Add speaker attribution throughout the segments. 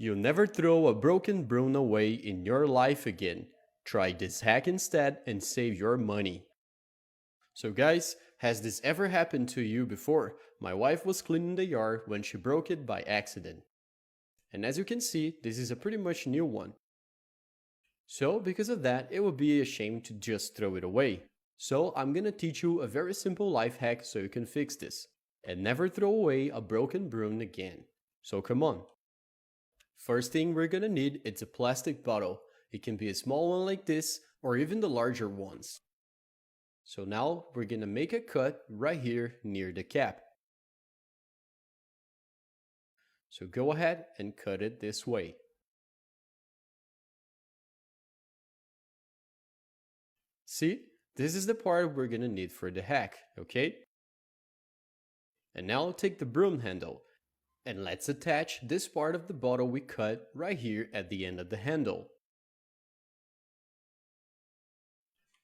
Speaker 1: You'll never throw a broken broom away in your life again. Try this hack instead and save your money. So guys, has this ever happened to you before? My wife was cleaning the yard when she broke it by accident. And as you can see, this is a pretty much new one. So because of that, it would be a shame to just throw it away. So I'm gonna teach you a very simple life hack so you can fix this. And never throw away a broken broom again. So come on. First thing we're gonna need is a plastic bottle. It can be a small one like this or even the larger ones. So now we're gonna make a cut right here near the cap. So go ahead and cut it this way. See, this is the part we're gonna need for the hack, okay? And now take the broom handle and let's attach this part of the bottle we cut right here at the end of the handle.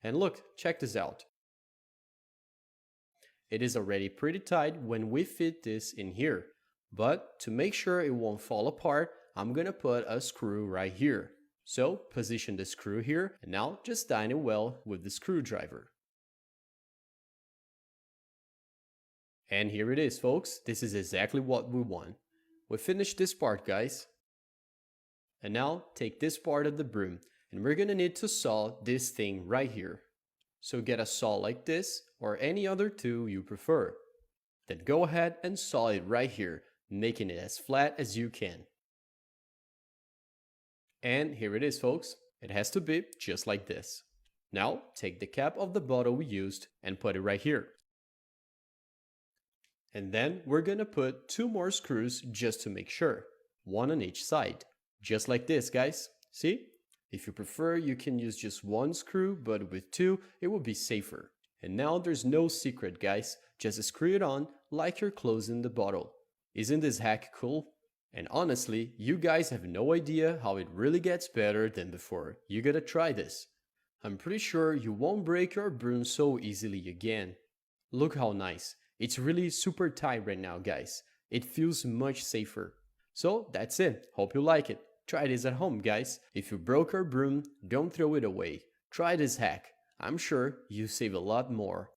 Speaker 1: And look, check this out. It is already pretty tight when we fit this in here, but to make sure it won't fall apart, I'm gonna put a screw right here. So position the screw here and now just tighten it well with the screwdriver. And here it is, folks. This is exactly what we want. We finished this part, guys. And now take this part of the broom and we're gonna need to saw this thing right here. So get a saw like this or any other tool you prefer. Then go ahead and saw it right here, making it as flat as you can. And here it is, folks. It has to be just like this. Now take the cap of the bottle we used and put it right here. And then we're gonna put 2 more screws just to make sure, one on each side. Just like this, guys. See? If you prefer, you can use just 1 screw, but with 2, it will be safer. And now there's no secret, guys. Just screw it on like you're closing the bottle. Isn't this hack cool? And honestly, you guys have no idea how it really gets better than before. You gotta try this. I'm pretty sure you won't break your broom so easily again. Look how nice. It's really super tight right now, guys. It feels much safer. So that's it. Hope you like it. Try this at home, guys. If you broke your broom, don't throw it away. Try this hack. I'm sure you save a lot more.